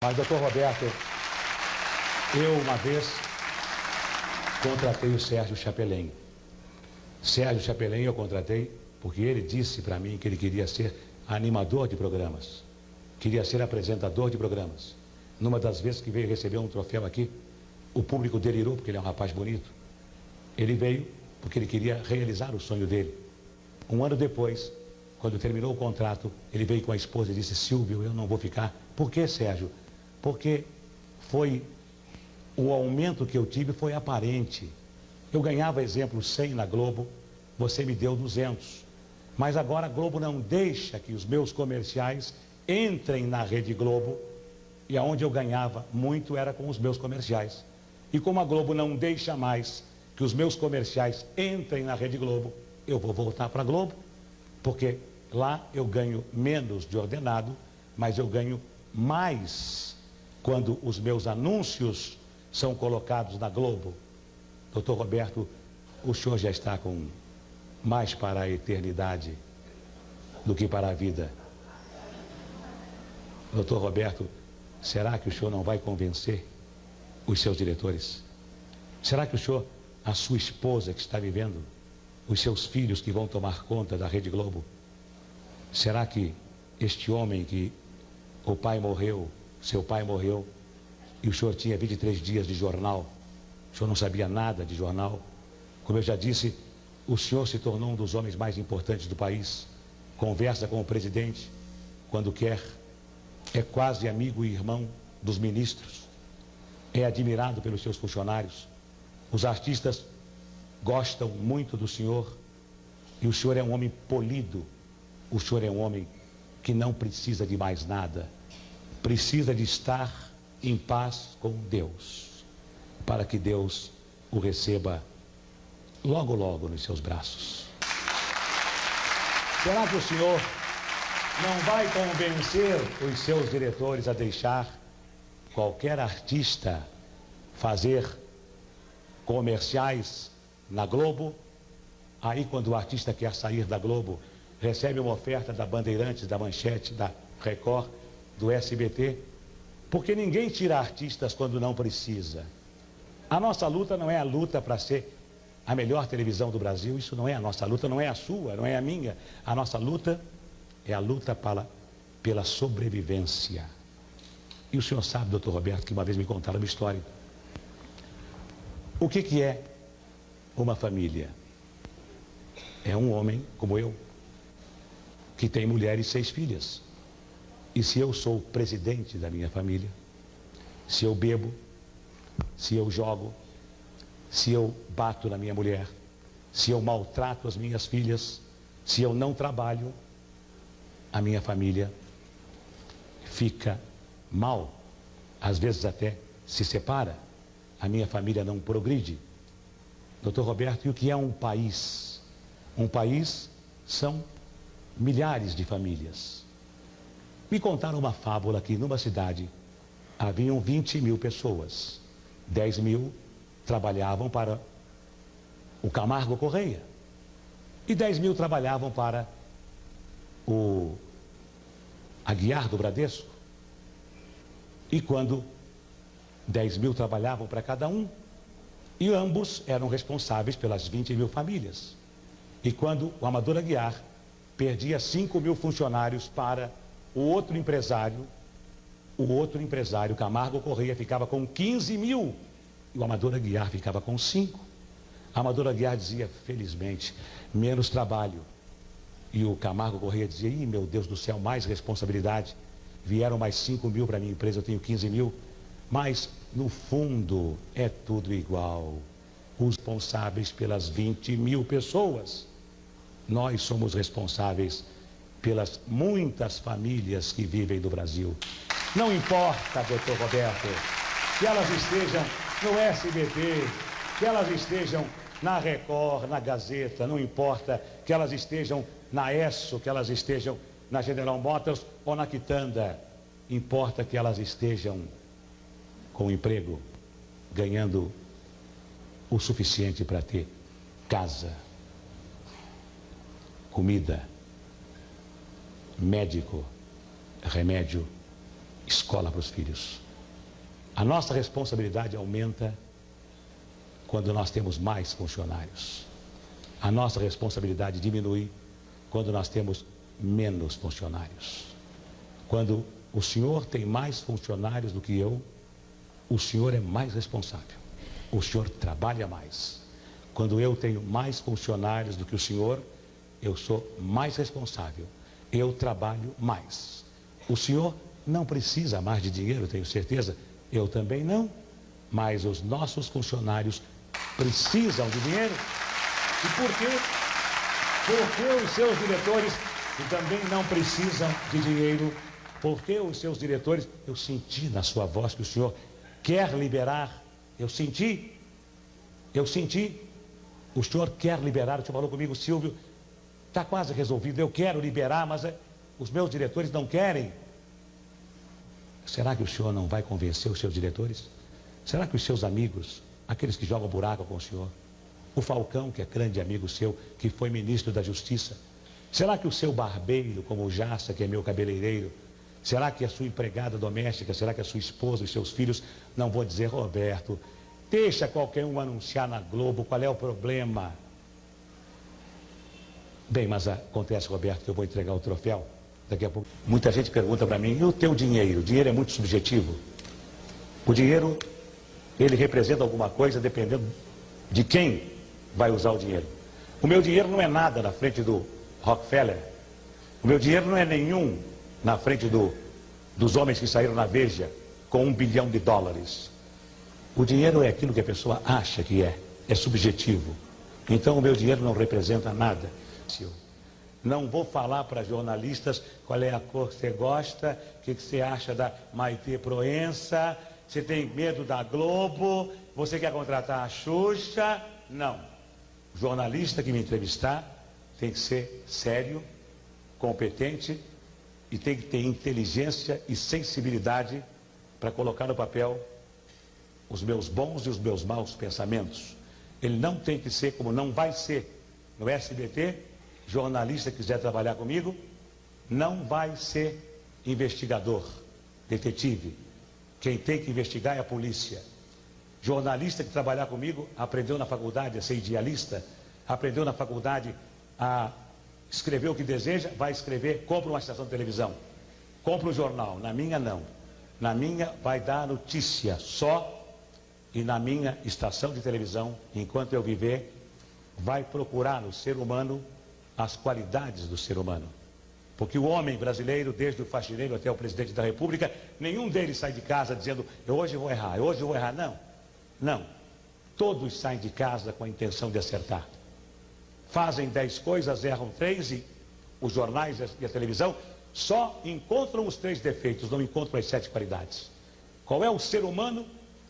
Mas, doutor Roberto, eu uma vez contratei o Sérgio Chapelin. Sérgio Chapelin eu contratei porque ele disse para mim que ele queria ser animador de programas, queria ser apresentador de programas. Numa das vezes que veio receber um troféu aqui, o público delirou porque ele é um rapaz bonito. Ele veio porque ele queria realizar o sonho dele. Um ano depois, quando terminou o contrato, ele veio com a esposa e disse: Silvio, eu não vou ficar. Por que, Sérgio? Porque o aumento que eu tive foi aparente. Eu ganhava, exemplo, 100 na Globo, você me deu 200. Mas agora a Globo não deixa que os meus comerciais entrem na Rede Globo, e aonde eu ganhava muito era com os meus comerciais. E como a Globo não deixa mais que os meus comerciais entrem na Rede Globo, eu vou voltar para a Globo, porque lá eu ganho menos de ordenado, mas eu ganho mais quando os meus anúncios são colocados na Globo. Doutor Roberto, o senhor já está com mais para a eternidade do que para a vida. Doutor Roberto, será que o senhor não vai convencer os seus diretores? Será que o senhor, a sua esposa que está vivendo, os seus filhos que vão tomar conta da Rede Globo, será que este homem que o pai morreu, seu pai morreu, e o senhor tinha 23 dias de jornal, o senhor não sabia nada de jornal? Como eu já disse, o senhor se tornou um dos homens mais importantes do país, conversa com o presidente quando quer, é quase amigo e irmão dos ministros, é admirado pelos seus funcionários, os artistas gostam muito do senhor, e o senhor é um homem polido, o senhor é um homem que não precisa de mais nada, precisa de estar em paz com Deus, para que Deus o receba logo, logo nos seus braços. Será que o senhor não vai convencer os seus diretores a deixar qualquer artista fazer comerciais na Globo? Aí, quando o artista quer sair da Globo, recebe uma oferta da Bandeirantes, da Manchete, da Record, do SBT, porque ninguém tira artistas quando não precisa. A nossa luta não é a luta para ser a melhor televisão do Brasil, isso não é a nossa luta, não é a sua, não é a minha. A nossa luta é a luta pela sobrevivência. E o senhor sabe, doutor Roberto, que uma vez me contaram uma história. O que é uma família? É um homem como eu, que tem mulher e 6 filhas. E se eu sou o presidente da minha família, se eu bebo, se eu jogo, se eu bato na minha mulher, se eu maltrato as minhas filhas, se eu não trabalho, a minha família fica mal, às vezes até se separa, a minha família não progride. Doutor Roberto, e o que é um país? Um país são milhares de famílias. Me contaram uma fábula que numa cidade haviam 20 mil pessoas, 10 mil trabalhavam para o Camargo Correia e 10 mil trabalhavam para o Aguiar do Bradesco. E quando 10 mil trabalhavam para cada um, e ambos eram responsáveis pelas 20 mil famílias. E quando o Amador Aguiar perdia 5 mil funcionários para o outro empresário, Camargo Correia, ficava com 15 mil. E o Amador Aguiar ficava com 5. A Amador Aguiar dizia: felizmente, menos trabalho. E o Camargo Correia dizia: ih, meu Deus do céu, mais responsabilidade. Vieram mais 5 mil para a minha empresa, eu tenho 15 mil. Mas, no fundo, é tudo igual. Os responsáveis pelas 20 mil pessoas. Nós somos responsáveis pelas muitas famílias que vivem no Brasil. Não importa, doutor Roberto, que elas estejam no SBT, que elas estejam na Record, na Gazeta, não importa que elas estejam na ESSO, que elas estejam na General Motors ou na Quitanda, importa que elas estejam com emprego, ganhando o suficiente para ter casa, comida, médico, remédio escola para os filhos. A nossa responsabilidade aumenta quando nós temos mais funcionários. A nossa responsabilidade diminui quando nós temos menos funcionários. Quando o senhor tem mais funcionários do que eu, o senhor é mais responsável. O senhor trabalha mais. Quando eu tenho mais funcionários do que o senhor, eu sou mais responsável. Eu trabalho mais. O senhor não precisa mais de dinheiro, tenho certeza. Eu também não. Mas os nossos funcionários precisam de dinheiro. E por quê? Porque os seus diretores também não precisam de dinheiro. Porque os seus diretores, eu senti na sua voz que o senhor quer liberar. Eu senti. O senhor quer liberar. O senhor falou comigo, Silvio, está quase resolvido. Eu quero liberar, mas os meus diretores não querem. Será que o senhor não vai convencer os seus diretores? Será que os seus amigos, aqueles que jogam buraco com o senhor, o Falcão, que é grande amigo seu, que foi ministro da Justiça, será que o seu barbeiro, como o Jassa, que é meu cabeleireiro, será que a sua empregada doméstica, será que a sua esposa e seus filhos não vão dizer, Roberto, deixa qualquer um anunciar na Globo, qual é o problema? Bem, mas acontece, Roberto, que eu vou entregar o troféu daqui a pouco. Muita gente pergunta para mim, e o teu dinheiro? O dinheiro é muito subjetivo. O dinheiro, ele representa alguma coisa dependendo de quem vai usar o dinheiro. O meu dinheiro não é nada na frente do Rockefeller. O meu dinheiro não é nenhum na frente dos homens que saíram na Veja com $1 bilhão. O dinheiro é aquilo que a pessoa acha que é subjetivo. Então o meu dinheiro não representa nada. Não vou falar para jornalistas qual é a cor que você gosta, o que você acha da Maitê Proença, você tem medo da Globo, você quer contratar a Xuxa. Não. O jornalista que me entrevistar tem que ser sério, competente e tem que ter inteligência e sensibilidade para colocar no papel os meus bons e os meus maus pensamentos. Ele não tem que ser, como não vai ser no SBT, jornalista que quiser trabalhar comigo, não vai ser investigador, detetive. Quem tem que investigar é a polícia. Jornalista que trabalhar comigo, aprendeu na faculdade a ser idealista, aprendeu na faculdade a escrever o que deseja, vai escrever, compra uma estação de televisão, compra um jornal. Na minha não. Na minha vai dar notícia só, e na minha estação de televisão, enquanto eu viver, vai procurar no ser humano as qualidades do ser humano. Porque o homem brasileiro, desde o faxineiro até o presidente da República, nenhum deles sai de casa dizendo, hoje eu vou errar, hoje eu vou errar. Não, não. Todos saem de casa com a intenção de acertar. Fazem 10 coisas, erram 3 e os jornais e a televisão só encontram os 3 defeitos, não encontram as 7 qualidades. Qual é o ser humano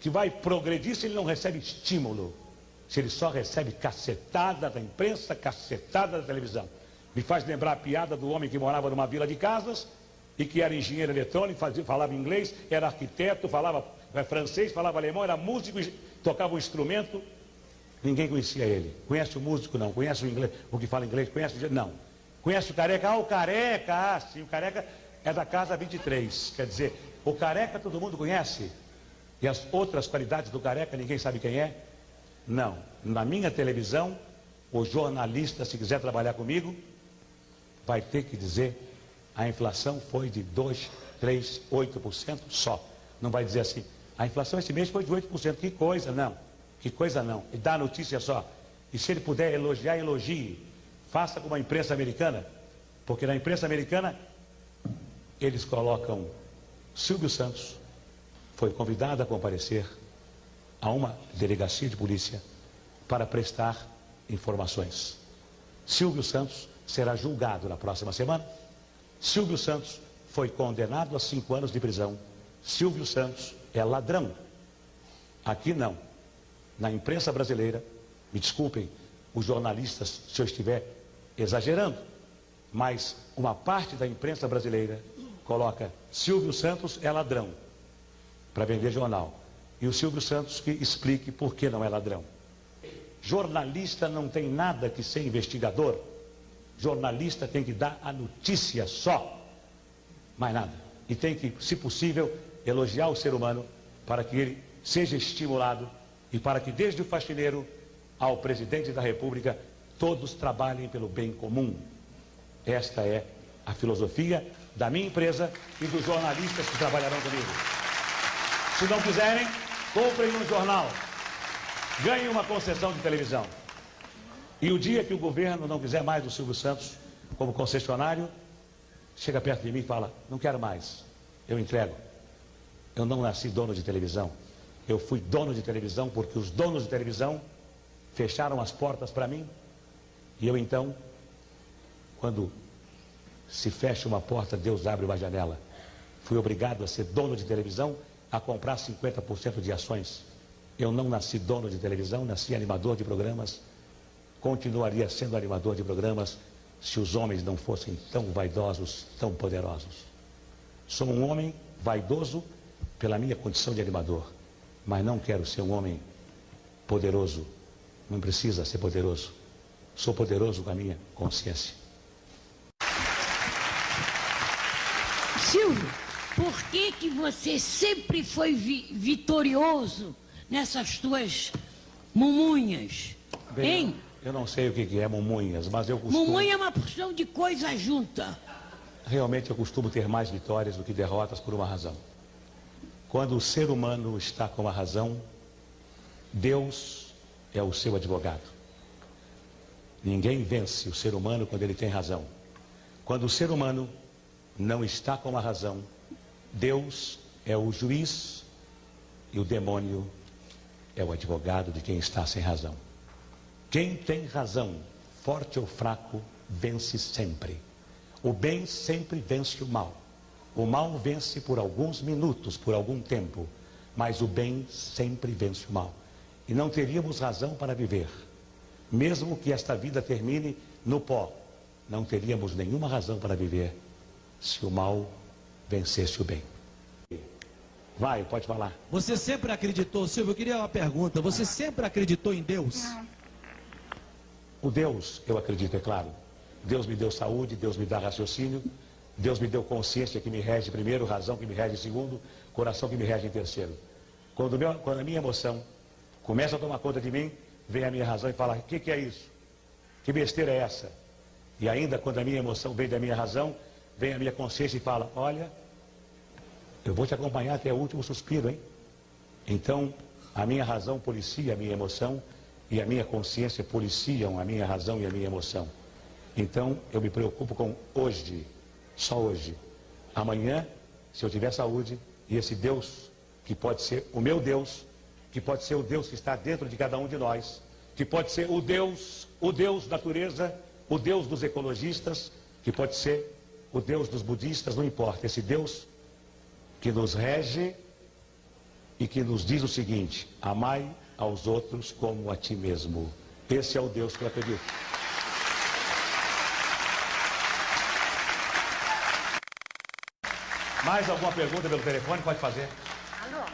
que vai progredir se ele não recebe estímulo? Se ele só recebe cacetada da imprensa, cacetada da televisão. Me faz lembrar a piada do homem que morava numa vila de casas e que era engenheiro eletrônico, falava inglês, era arquiteto, falava francês, falava alemão, era músico, tocava um instrumento. Ninguém conhecia ele. Conhece o músico? Não. Conhece o inglês? O que fala inglês? Conhece o... Não. Conhece o Careca? Ah, o Careca! Ah, sim, o Careca é da casa 23. Quer dizer, o Careca todo mundo conhece. E as outras qualidades do Careca ninguém sabe quem é? Não. Na minha televisão, o jornalista, se quiser trabalhar comigo, vai ter que dizer a inflação foi de 2, 3, 8% só. Não vai dizer assim, a inflação esse mês foi de 8%. Que coisa, não. Que coisa não. E dá a notícia só. E se ele puder elogiar, elogie. Faça como a imprensa americana. Porque na imprensa americana, eles colocam Silvio Santos foi convidado a comparecer a uma delegacia de polícia para prestar informações. Silvio Santos será julgado na próxima semana. Silvio Santos foi condenado a 5 anos de prisão. Silvio Santos é ladrão. Aqui não. Na imprensa brasileira, me desculpem os jornalistas se eu estiver exagerando, mas uma parte da imprensa brasileira coloca Silvio Santos é ladrão para vender jornal. E o Silvio Santos que explique por que não é ladrão. Jornalista não tem nada que ser investigador. Jornalista tem que dar a notícia só. Mais nada. e tem que, se possível, elogiar o ser humano para que ele seja estimulado e para que desde o faxineiro ao presidente da República todos trabalhem pelo bem comum. Esta é a filosofia da minha empresa e dos jornalistas que trabalharão comigo. Se não quiserem, comprem um jornal, ganhem uma concessão de televisão. E o dia que o governo não quiser mais do Silvio Santos como concessionário, chega perto de mim e fala, não quero mais, eu entrego. Eu não nasci dono de televisão, eu fui dono de televisão porque os donos de televisão fecharam as portas para mim. E eu então, quando se fecha uma porta, Deus abre uma janela. Fui obrigado a ser dono de televisão, a comprar 50% de ações. Eu não nasci dono de televisão, nasci animador de programas. Continuaria sendo animador de programas se os homens não fossem tão vaidosos, tão poderosos. Sou um homem vaidoso pela minha condição de animador, mas não quero ser um homem poderoso. Não precisa ser poderoso. Sou poderoso com a minha consciência. Silvio, por que você sempre foi vitorioso nessas tuas mumunhas? Bem, hein? Eu não sei o que é mumunhas, mas eu costumo... Mumunha é uma porção de coisa junta. Realmente eu costumo ter mais vitórias do que derrotas por uma razão. Quando o ser humano está com a razão, Deus é o seu advogado. Ninguém vence o ser humano quando ele tem razão. Quando o ser humano não está com a razão, Deus é o juiz e o demônio é o advogado de quem está sem razão. Quem tem razão, forte ou fraco, vence sempre. O bem sempre vence o mal. O mal vence por alguns minutos, por algum tempo, mas o bem sempre vence o mal. E não teríamos razão para viver. Mesmo que esta vida termine no pó, não teríamos nenhuma razão para viver se o mal vencesse o bem. Vai, pode falar. Você sempre acreditou, Silvio, eu queria uma pergunta, você sempre acreditou em Deus? O Deus, eu acredito, é claro. Deus me deu saúde, Deus me dá raciocínio, Deus me deu consciência que me rege primeiro, razão que me rege segundo, coração que me rege em terceiro. Quando a minha emoção começa a tomar conta de mim, vem a minha razão e fala, o que é isso? Que besteira é essa? E ainda quando a minha emoção vem da minha razão, vem a minha consciência e fala, olha, eu vou te acompanhar até o último suspiro, hein? Então, a minha razão policia a minha emoção e a minha consciência policiam a minha razão e a minha emoção. Então, eu me preocupo com hoje, só hoje. Amanhã, se eu tiver saúde, e esse Deus, que pode ser o meu Deus, que pode ser o Deus que está dentro de cada um de nós, que pode ser o Deus natureza, o Deus dos ecologistas, que pode ser o Deus dos budistas, não importa. Esse Deus que nos rege e que nos diz o seguinte, amai aos outros como a ti mesmo. Esse é o Deus que eu acredito. Mais alguma pergunta pelo telefone? Pode fazer. Alô?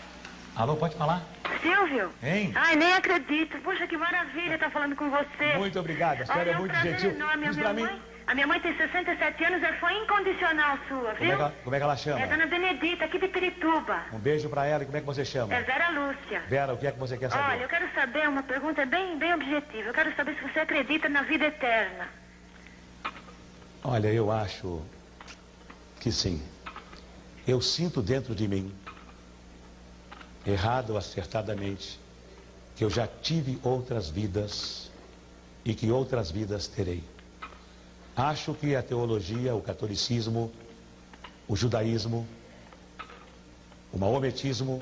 Alô, pode falar? Silvio? Hein? Ai, nem acredito. Poxa, que maravilha estar falando com você. Muito obrigado. A senhora é muito gentil. Enorme. Diz pra mim. A minha mãe tem 67 anos, é fã incondicional sua, viu? Como é que ela chama? É Dona Benedita, aqui de Pirituba. Um beijo pra ela. E como é que você chama? É Vera Lúcia. Vera, o que é que você quer saber? Olha, eu quero saber uma pergunta bem objetiva. Eu quero saber se você acredita na vida eterna. Olha, eu acho que sim. Eu sinto dentro de mim, errado ou acertadamente, que eu já tive outras vidas e que outras vidas terei. Acho que a teologia, o catolicismo, o judaísmo, o maometismo,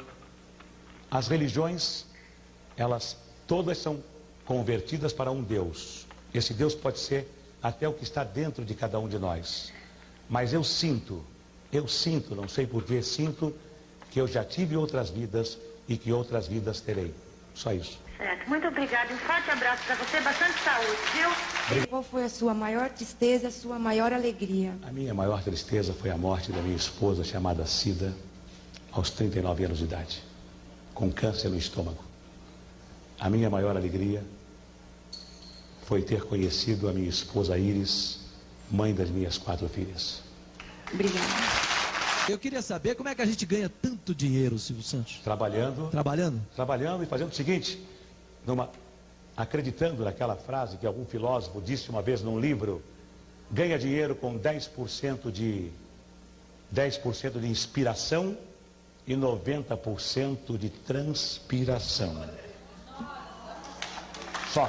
as religiões, elas todas são convertidas para um Deus. Esse Deus pode ser até o que está dentro de cada um de nós. Mas eu sinto, não sei porquê, sinto que eu já tive outras vidas e que outras vidas terei. Só isso. Certo, muito obrigada. Um forte abraço para você, bastante saúde, viu? Qual foi a sua maior tristeza, a sua maior alegria? A minha maior tristeza foi a morte da minha esposa, chamada Cida, aos 39 anos de idade, com câncer no estômago. A minha maior alegria foi ter conhecido a minha esposa Iris, mãe das minhas 4 filhas. Obrigada. Eu queria saber como é que a gente ganha tanto dinheiro, Silvio Santos. Trabalhando e fazendo o seguinte, acreditando naquela frase que algum filósofo disse uma vez num livro: ganha dinheiro com 10% de inspiração e 90% de transpiração. Só.